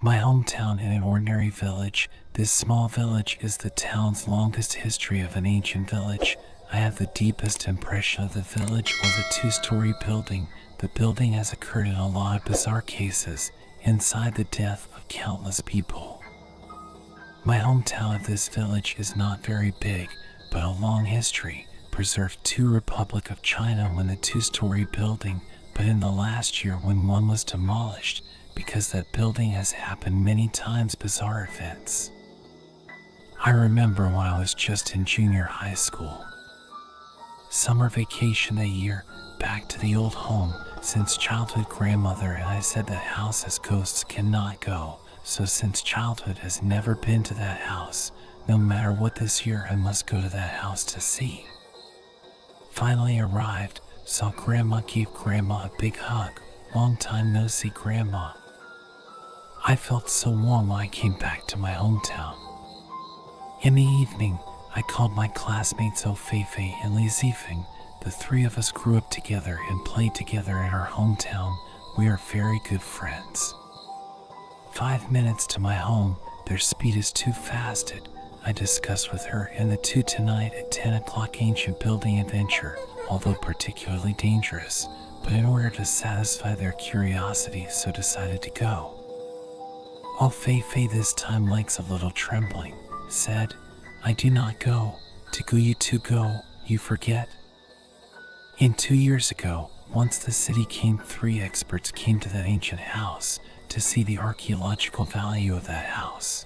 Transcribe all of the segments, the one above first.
My hometown in an ordinary village. This small village is the town's longest history of an ancient village. I have the deepest impression of the village was a two-story building. The building has occurred in a lot of bizarre cases, inside the death of countless people. My hometown of this village is not very big, but a long history, preserved to Republic of China when the two-story building, but in the last year when one was demolished, because that building has happened many times bizarre events. I remember when I was just in junior high school. Summer vacation that year, back to the old home, since childhood grandmother and I said that house as ghosts cannot go, so since childhood has never been to that house, no matter what this year I must go to that house to see. Finally arrived, saw grandma, gave grandma a big hug, long time no see grandma. I felt so warm when I came back to my hometown. In the evening, I called my classmates Feifei and Li Zifeng. The three of us grew up together and played together in our hometown. We are very good friends. 5 minutes to my home, their speed is too fast. I discussed with her and the two tonight at 10 o'clock ancient building adventure, although particularly dangerous, but in order to satisfy their curiosity, so decided to go. Feifei this time legs a little trembling, said, I do not go. To go you two go, you forget. In 2 years ago, once the city came, 3 experts came to that ancient house to see the archaeological value of that house.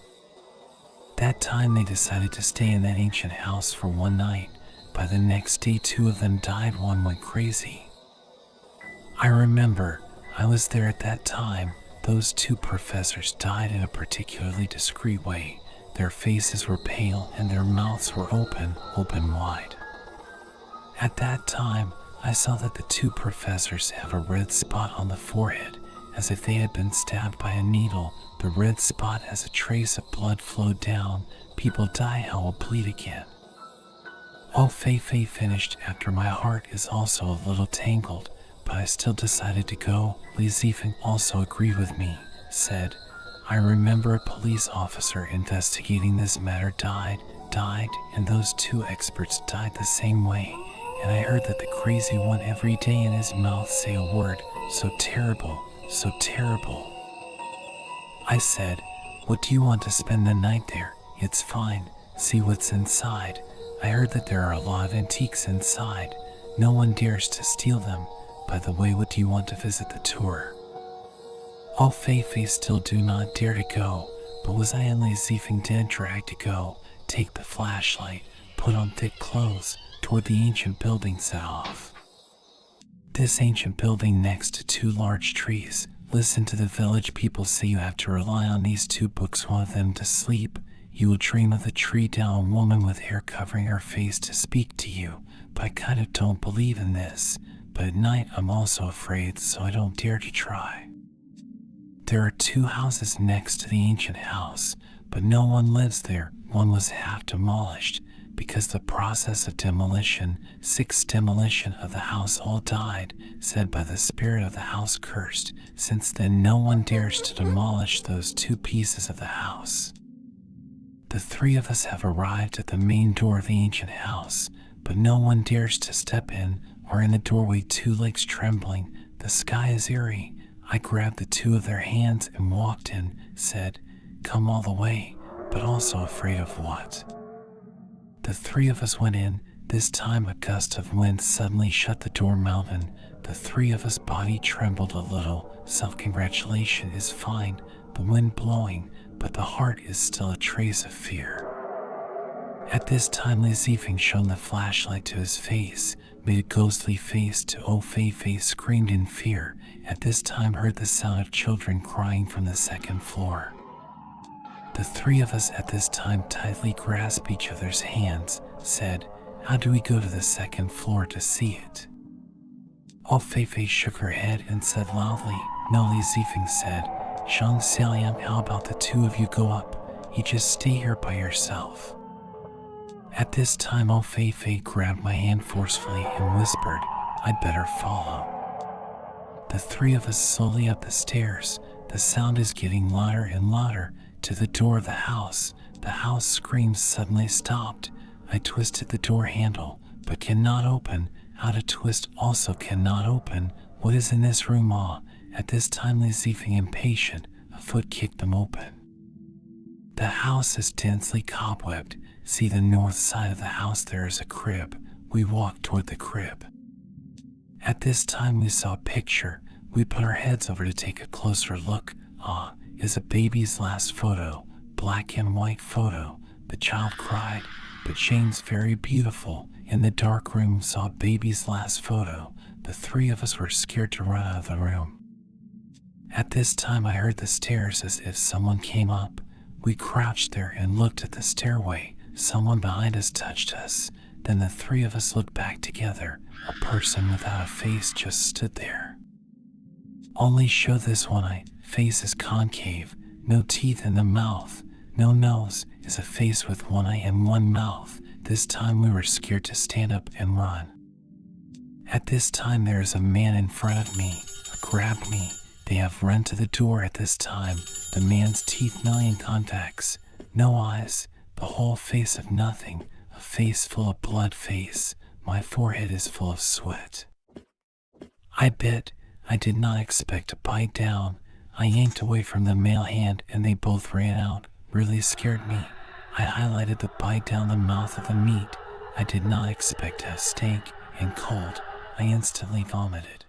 That time they decided to stay in that ancient house for one night. By the next day 2 of them died, one went crazy. I remember, I was there at that time. Those 2 professors died in a particularly discreet way. Their faces were pale and their mouths were open wide. At that time, I saw that the 2 professors have a red spot on the forehead, as if they had been stabbed by a needle. The red spot has a trace of blood flowed down. People die, how will bleed again. Feifei finished after my heart is also a little tangled, but I still decided to go. Li Zifeng also agreed with me, said, I remember a police officer investigating this matter died, and those 2 experts died the same way, and I heard that the crazy one every day in his mouth say a word, so terrible, so terrible. I said, what do you want to spend the night there? It's fine, see what's inside. I heard that there are a lot of antiques inside. No one dares to steal them. By the way, what do you want to visit the tour? Feifei still do not dare to go, but was I and Li Zifeng dead dragged to go, take the flashlight, put on thick clothes, toward the ancient building set off. This ancient building next to 2 large trees. Listen to the village people say you have to rely on these 2 books, one of them to sleep. You will dream of the tree down, a woman with hair covering her face to speak to you, but I kind of don't believe in this, but at night I'm also afraid, so I don't dare to try. There are 2 houses next to the ancient house, but no one lives there. One was half demolished, because the process of demolition, 6 demolition of the house all died, said by the spirit of the house cursed. Since then no one dares to demolish those 2 pieces of the house. The 3 of us have arrived at the main door of the ancient house, but no one dares to step in, or in the doorway 2 legs trembling. The sky is eerie. I grabbed the 2 of their hands and walked in, said, come all the way, but also afraid of what? The 3 of us went in. This time a gust of wind suddenly shut the door mountain. The 3 of us body trembled a little. Self-congratulation is fine, the wind blowing, but the heart is still a trace of fear. At this time Li Zifeng shone the flashlight to his face, made a ghostly face to Feifei, screamed in fear. At this time heard the sound of children crying from the 2nd floor. The 3 of us at this time tightly grasped each other's hands, said, how do we go to the 2nd floor to see it? Feifei shook her head and said loudly, no. Li Zifeng said, Shang Xiaoyang, how about the 2 of you go up? You just stay here by yourself. At this time Feifei grabbed my hand forcefully and whispered, I'd better follow. The 3 of us slowly up the stairs. The sound is getting louder and louder. To the door of the house. The house screams suddenly stopped. I twisted the door handle, but cannot open. How to twist also cannot open. What is in this room? At this time, leaving impatient, a foot kicked them open. The house is densely cobwebbed. See the north side of the house, there is a crib. We walked toward the crib. At this time we saw a picture. We put our heads over to take a closer look. Is a baby's last photo, black and white photo. The child cried, but Shane's very beautiful. In the dark room saw baby's last photo. The three of us were scared to run out of the room. At this time I heard the stairs as if someone came up. We crouched there and looked at the stairway. Someone behind us touched us. Then the three of us looked back together. A person without a face just stood there. Only show this one eye. Face is concave. No teeth in the mouth. No nose. Is a face with one eye and one mouth. This time we were scared to stand up and run. At this time there is a man in front of me. Grabbed me. They have run to the door at this time. The man's teeth, million contacts. No eyes. The whole face of nothing. A face full of blood face. My forehead is full of sweat. I bit. I did not expect to bite down. I yanked away from the male hand and they both ran out. Really scared me. I highlighted the bite down the mouth of the meat. I did not expect to have steak and cold. I instantly vomited.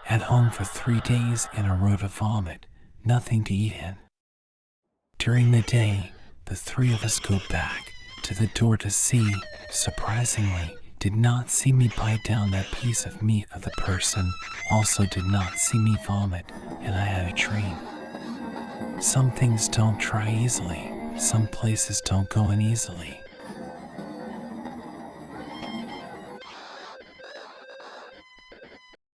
At home for 3 days in a row to vomit. Nothing to eat in. During the day, the three of us go back to the door to see. Surprisingly, did not see me bite down that piece of meat of the person. Also did not see me vomit, and I had a dream. Some things don't try easily. Some places don't go in easily.